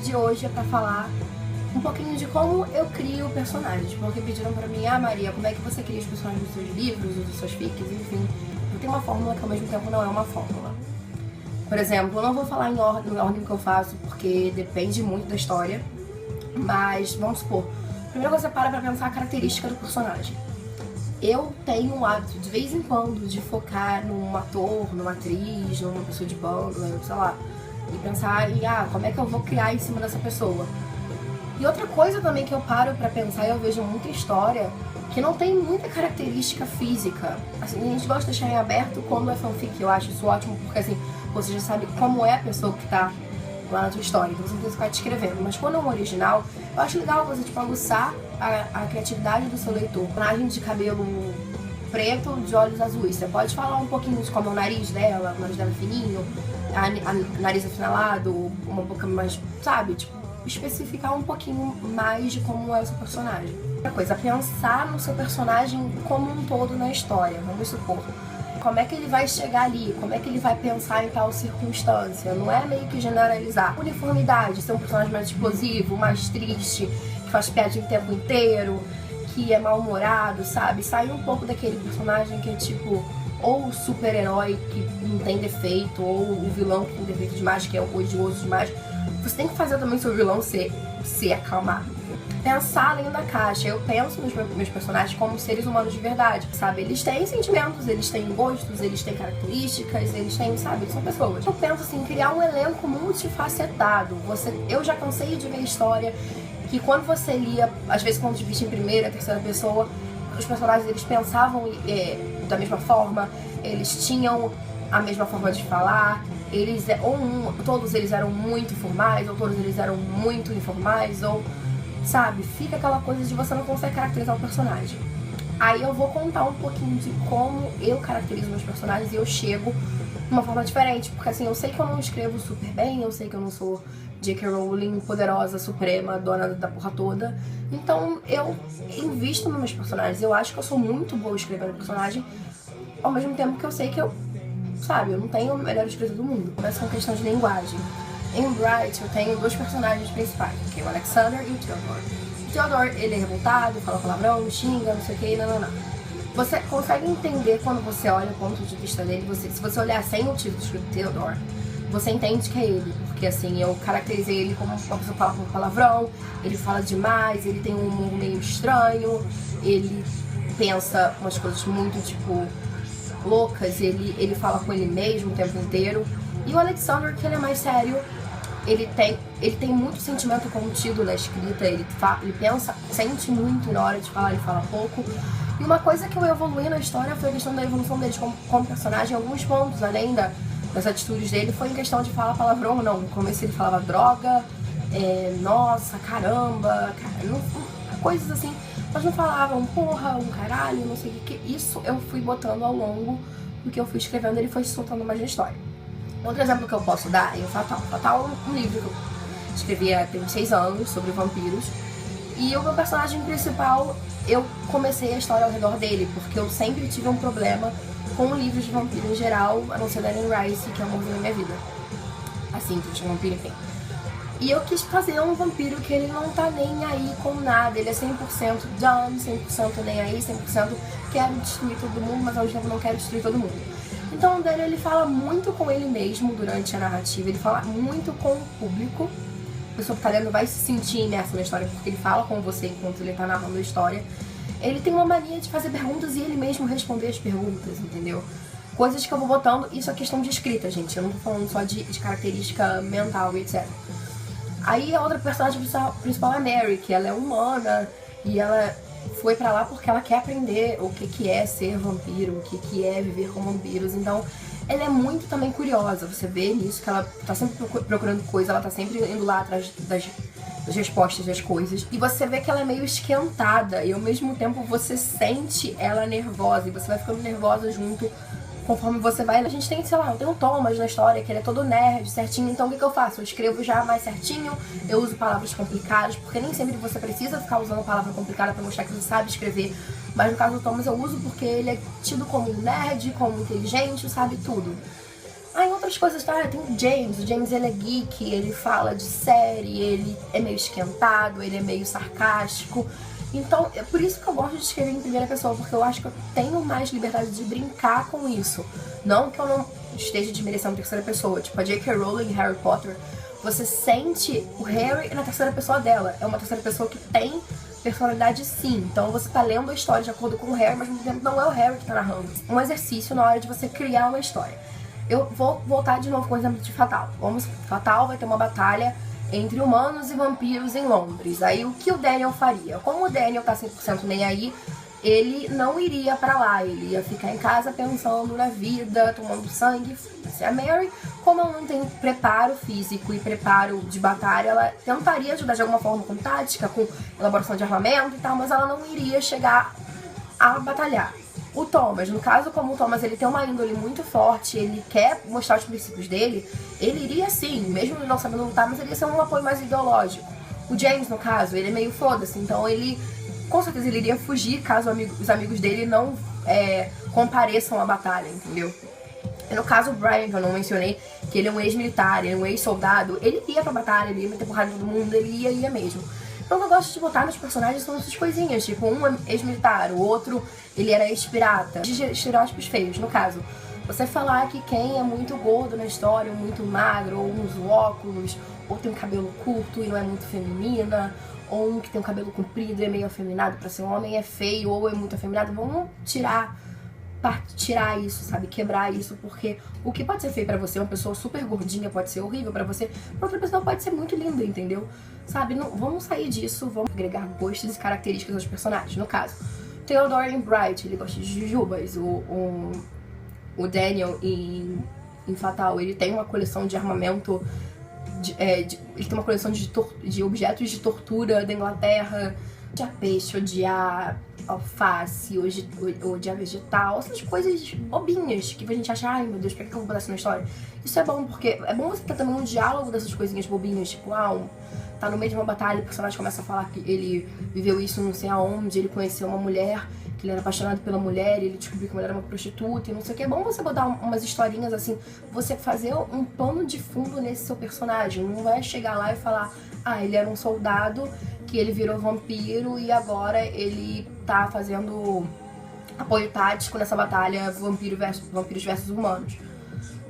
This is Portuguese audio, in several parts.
de hoje é pra falar um pouquinho de como eu crio personagens. Porque pediram pra mim, Maria, como é que você cria os personagens dos seus livros, ou dos seus fics, enfim. Não tem uma fórmula que ao mesmo tempo não é uma fórmula. Por exemplo, eu não vou falar na ordem que eu faço, porque depende muito da história. Mas, vamos supor, primeiro você para pra pensar a característica do personagem. Eu tenho um hábito, de vez em quando, de focar num ator, numa atriz, numa pessoa de banda, sei lá. E pensar em, como é que eu vou criar em cima dessa pessoa. E outra coisa também que eu paro pra pensar, e eu vejo muita história, que não tem muita característica física. Assim, a gente gosta de deixar em aberto quando é fanfic, eu acho isso ótimo, porque assim, você já sabe como é a pessoa que tá lá na tua história, então você não tem que ficar descrevendo. Mas quando é um original, eu acho legal você, tipo, aguçar a criatividade do seu leitor. Personagem de cabelo preto, de olhos azuis. Você pode falar um pouquinho de como é o nariz dela fininho, a nariz afinalado, uma boca mais, sabe, tipo, especificar um pouquinho mais de como é o seu personagem. Outra coisa, pensar no seu personagem como um todo na história, vamos supor. Como é que ele vai chegar ali? Como é que ele vai pensar em tal circunstância? Não é meio que generalizar. Uniformidade, ser um personagem mais explosivo, mais triste, que faz piada o tempo inteiro, que é mal-humorado, sabe? Sair um pouco daquele personagem que é tipo, ou o super-herói que não tem defeito, ou o vilão que tem defeito demais, que é odioso demais. Você tem que fazer também seu vilão ser acalmado. Pensar além da caixa. Eu penso nos meus personagens como seres humanos de verdade, sabe? Eles têm sentimentos, eles têm gostos, eles têm características, eles têm, sabe? Eles são pessoas. Eu penso assim, criar um elenco multifacetado. Eu já cansei de ver história que quando você lia, às vezes contos de vista em primeira, terceira pessoa, os personagens, eles pensavam da mesma forma, eles tinham a mesma forma de falar, todos eles eram muito formais, ou todos eles eram muito informais, ou, sabe, fica aquela coisa de você não consegue caracterizar o personagem. Aí eu vou contar um pouquinho de como eu caracterizo meus personagens e eu chego de uma forma diferente, porque assim, eu sei que eu não escrevo super bem, eu sei que eu não sou J.K. Rowling, poderosa, suprema, dona da porra toda, então eu invisto nos meus personagens. Eu acho que eu sou muito boa escrevendo personagem, ao mesmo tempo que eu sei que eu não tenho a melhor escrita do mundo. Começa com questão de linguagem. Em Bright eu tenho dois personagens principais, que é o Alexander e o Theodore. O Theodore, ele é revoltado, fala palavrão, xinga, não sei o que, não. Você consegue entender quando você olha o ponto de vista dele, se você olhar sem o título escrito Theodore, você entende que é ele. Porque assim, eu caracterizei ele como uma pessoa que fala com palavrão, ele fala demais, ele tem um humor meio estranho, ele pensa umas coisas muito, tipo, loucas, ele fala com ele mesmo o tempo inteiro. E o Alexander, que ele é mais sério, ele tem muito sentimento contido na escrita, ele pensa, sente muito, e na hora de falar ele fala pouco. E uma coisa que eu evoluí na história foi a questão da evolução dele como personagem. Alguns pontos, além das atitudes dele, foi em questão de falar palavrão ou não. No começo ele falava droga, nossa, caramba, coisas assim. Mas não falavam porra, um caralho, não sei o que. Isso eu fui botando ao longo do que eu fui escrevendo, ele foi se soltando mais na história. Outro exemplo que eu posso dar é o Fatal. Fatal é um livro que eu escrevi há 6 anos sobre vampiros. E o meu personagem principal, eu comecei a história ao redor dele, porque eu sempre tive um problema com livros de vampiro em geral, a não ser da Anne Rice, que é o amorzinho da minha vida. Assim, que tinha um vampiro, enfim. E eu quis fazer um vampiro que ele não tá nem aí com nada, ele é 100% done, 100% nem aí, 100% quero destruir todo mundo, mas ao mesmo tempo não quero destruir todo mundo. Então o Daniel, ele fala muito com ele mesmo durante a narrativa, ele fala muito com o público. A pessoa que tá lendo vai se sentir imersa na história, porque ele fala com você enquanto ele tá narrando a história. Ele tem uma mania de fazer perguntas e ele mesmo responder as perguntas, entendeu? Coisas que eu vou botando, isso é questão de escrita, gente, eu não tô falando só de característica mental e etc. Aí a outra personagem principal é a Mary, que ela é humana e ela foi pra lá porque ela quer aprender o que é ser vampiro, o que é viver com vampiros. Então ela é muito também curiosa, você vê nisso que ela tá sempre procurando coisa, ela tá sempre indo lá atrás das respostas das coisas. E você vê que ela é meio esquentada e ao mesmo tempo você sente ela nervosa e você vai ficando nervosa junto conforme você vai. A gente tem, sei lá, tem um Thomas na história que ele é todo nerd, certinho, então o que eu faço? Eu escrevo já mais certinho, eu uso palavras complicadas, porque nem sempre você precisa ficar usando palavra complicada pra mostrar que você sabe escrever, mas no caso do Thomas eu uso porque ele é tido como um nerd, como inteligente, sabe tudo. Em outras coisas, tá? Tem o James. O James, ele é geek, ele fala de série, ele é meio esquentado, ele é meio sarcástico. Então, é por isso que eu gosto de escrever em primeira pessoa, porque eu acho que eu tenho mais liberdade de brincar com isso. Não que eu não esteja desmerecendo a terceira pessoa. Tipo, a J.K. Rowling em Harry Potter, você sente o Harry na terceira pessoa dela. É uma terceira pessoa que tem personalidade, sim. Então você tá lendo a história de acordo com o Harry, mas ao mesmo tempo não é o Harry que tá narrando. Um exercício na hora de você criar uma história. Eu vou voltar de novo com o exemplo de Fatal. Fatal vai ter uma batalha entre humanos e vampiros em Londres. Aí o que o Daniel faria? Como o Daniel tá 100% nem aí, ele não iria pra lá. Ele ia ficar em casa pensando na vida, tomando sangue. A Mary, como ela não tem preparo físico e preparo de batalha, ela tentaria ajudar de alguma forma com tática, com elaboração de armamento e tal, mas ela não iria chegar a batalhar. O Thomas, no caso, como o Thomas ele tem uma índole muito forte, ele quer mostrar os princípios dele, ele iria sim, mesmo não sabendo lutar, mas ele ia ser um apoio mais ideológico. O James, no caso, ele é meio foda-se, então ele, com certeza, ele iria fugir caso os amigos dele não compareçam à batalha, entendeu? E no caso, o Brian, que eu não mencionei, que ele é um ex-militar, ele é um ex-soldado, ele ia pra batalha, ele ia meter porrada em todo mundo, ele ia mesmo. Então o que eu gosto de botar nos personagens são essas coisinhas, tipo, um é ex-militar, o outro, ele era ex-pirata. De estereótipos feios, no caso. Você falar que quem é muito gordo na história, ou muito magro, ou usa óculos, ou tem um cabelo curto e não é muito feminina, ou um que tem um cabelo comprido e é meio afeminado pra ser um homem é feio, ou é muito afeminado, vamos tirar isso, sabe? Quebrar isso, porque o que pode ser feio pra você, uma pessoa super gordinha pode ser horrível pra você, pra outra pessoa pode ser muito linda, entendeu? Sabe? Não, vamos sair disso, vamos agregar gostos e características aos personagens. No caso, Theodore Bright, ele gosta de jujubas, o Daniel em Fatal, ele tem uma coleção de armamento, ele tem uma coleção de objetos de tortura da Inglaterra, odiar peixe, odiar alface, odiar vegetal, essas coisas bobinhas que a gente acha, ai meu Deus, pra que eu vou botar isso na história? Isso é bom, porque é bom você ter também um diálogo dessas coisinhas bobinhas, tipo, tá no meio de uma batalha, o personagem começa a falar que ele viveu isso não sei aonde, ele conheceu uma mulher, que ele era apaixonado pela mulher, ele descobriu que a mulher era uma prostituta e não sei o que. É bom você botar umas historinhas assim, você fazer um plano de fundo nesse seu personagem. Não vai chegar lá e falar, ele era um soldado, que ele virou vampiro e agora ele tá fazendo apoio tático nessa batalha vampiros versus humanos.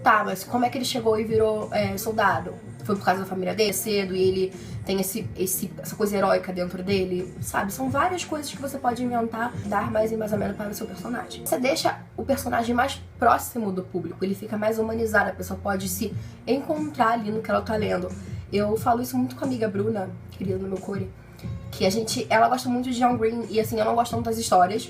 Tá, mas como é que ele chegou e virou soldado? Foi por causa da família dele cedo e ele tem essa coisa heróica dentro dele, sabe? São várias coisas que você pode inventar, dar mais embasamento para o seu personagem. Você deixa o personagem mais próximo do público, ele fica mais humanizado, a pessoa pode se encontrar ali no que ela tá lendo. Eu falo isso muito com a amiga Bruna, querida do meu core, que ela gosta muito de John Green e assim, eu não gosto tanto das histórias,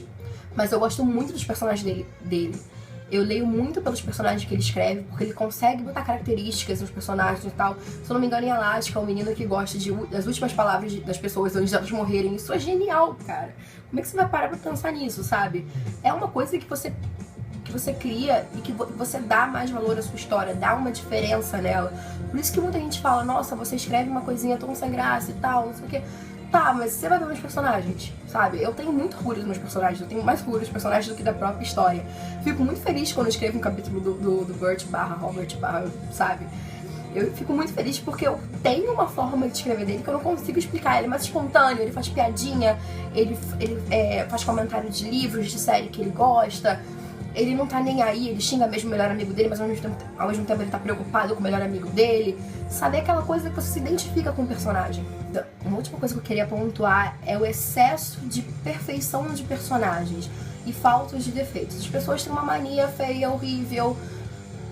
mas eu gosto muito dos personagens dele. Eu leio muito pelos personagens que ele escreve, porque ele consegue botar características nos personagens e tal. Se eu não me engano, em Alaska, é um menino que gosta das últimas palavras das pessoas antes de elas morrerem. Isso é genial, cara. Como é que você vai parar pra pensar nisso, sabe? É uma coisa que você cria e que você dá mais valor à sua história, dá uma diferença nela. Por isso que muita gente fala, nossa, você escreve uma coisinha tão sem graça e tal, não sei o quê. Tá, mas você vai ver meus personagens, sabe? Eu tenho muito orgulho dos meus personagens, eu tenho mais orgulho dos personagens do que da própria história. Fico muito feliz quando eu escrevo um capítulo do Bert / Robert / sabe? Eu fico muito feliz porque eu tenho uma forma de escrever dele que eu não consigo explicar. Ele é mais espontâneo, ele faz piadinha, ele faz comentário de livros, de série que ele gosta. Ele não tá nem aí, ele xinga mesmo o melhor amigo dele, mas ao mesmo tempo ele tá preocupado com o melhor amigo dele. Sabe, aquela coisa que você se identifica com o personagem. Uma última coisa que eu queria pontuar é o excesso de perfeição de personagens e faltas de defeitos. As pessoas têm uma mania feia, horrível,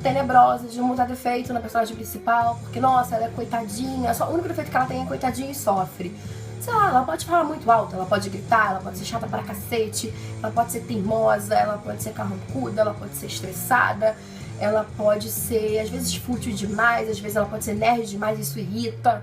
tenebrosa de não botar defeito na personagem principal, porque, nossa, ela é coitadinha, só o único defeito que ela tem é coitadinha e sofre. Sei lá, ela pode falar muito alto, ela pode gritar, ela pode ser chata pra cacete, ela pode ser teimosa, ela pode ser carrancuda, ela pode ser estressada, ela pode ser, às vezes, fútil demais, às vezes ela pode ser nerd demais, isso irrita.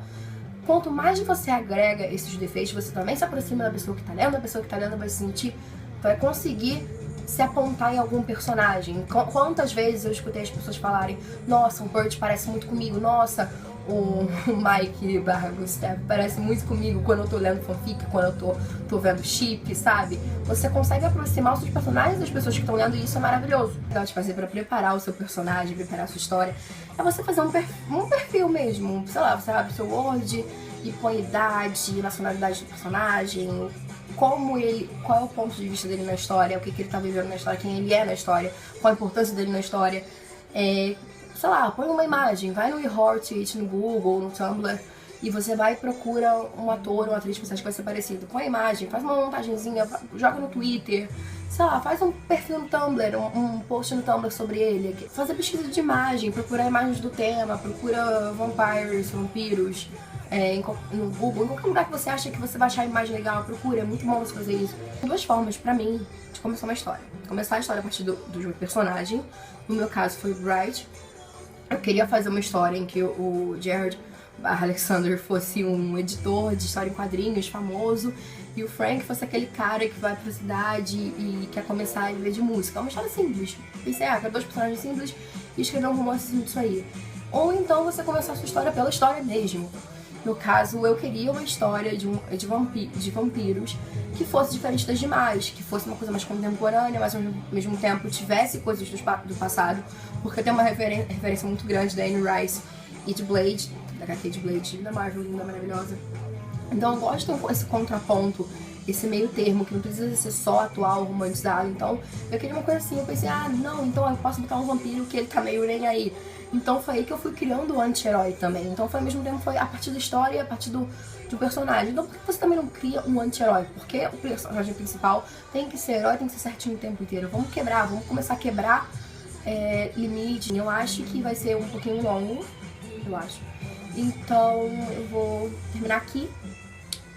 Quanto mais você agrega esses defeitos, você também se aproxima da pessoa que tá lendo, a pessoa que tá lendo vai se sentir, vai conseguir se apontar em algum personagem. Quantas vezes eu escutei as pessoas falarem, nossa, o Bert parece muito comigo, nossa, o Mike barra Gustavo parece muito comigo quando eu tô lendo fanfic, quando eu tô vendo chip, sabe? Você consegue aproximar os seus personagens das pessoas que estão lendo e isso é maravilhoso. Legal de fazer pra preparar o seu personagem, preparar a sua história, é você fazer um perfil mesmo. Sei lá, você abre o seu Word e põe idade, nacionalidade do personagem, como ele, qual é o ponto de vista dele na história, o que ele tá vivendo na história, quem ele é na história, qual a importância dele na história. Sei lá, põe uma imagem, vai no eHeartIt, no Google, no Tumblr, e você vai e procura um ator ou atriz que você acha que vai ser parecido. Põe a imagem, faz uma montagenzinha, joga no Twitter, sei lá, faz um perfil no Tumblr, um post no Tumblr sobre ele. Fazer pesquisa de imagem, procurar imagens do tema, procura vampires, vampiros, no Google, em qualquer lugar que você acha que você vai achar a imagem legal, procura, é muito bom você fazer isso. Tem duas formas, pra mim, de começar uma história. Começar a história a partir do meu personagem, no meu caso foi o Bright. Eu queria fazer uma história em que o Jared Alexander fosse um editor de história em quadrinhos famoso e o Frank fosse aquele cara que vai pra cidade e quer começar a viver de música. É uma história simples. Pensei, quero dois personagens simples e escrever um romance disso aí. Ou então você começar a sua história pela história mesmo. No caso, eu queria uma história de vampiros que fosse diferente das demais, que fosse uma coisa mais contemporânea, mas ao mesmo tempo tivesse coisas do passado, porque tem uma referência muito grande da Anne Rice e de Blade, da HQ de Blade, da Marvel, linda, maravilhosa. Então eu gosto de ter esse contraponto, esse meio termo, que não precisa ser só atual, romantizado. Então eu queria uma coisa assim, eu pensei, não, então eu posso botar um vampiro que ele tá meio nem aí. Então foi aí que eu fui criando o anti-herói também. Então foi ao mesmo tempo, foi a partir da história e a partir do personagem. Então por que você também não cria um anti-herói? Porque o personagem principal tem que ser herói, tem que ser certinho o tempo inteiro. Vamos quebrar, vamos começar a quebrar limite. Eu acho que vai ser um pouquinho longo, eu acho. Então eu vou terminar aqui.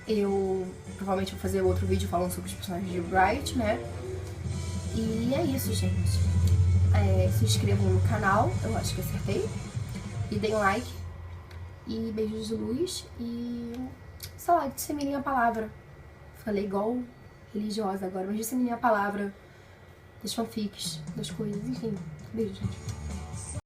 Eu provavelmente vou fazer outro vídeo falando sobre os personagens de Bright, né? E é isso, gente. Se inscrevam no canal, eu acho que acertei. E deem like. E beijos de luz. E, sei lá, disseminem a palavra. Falei igual religiosa agora, mas disseminem a palavra das fanfics, das coisas, enfim. Beijo, gente.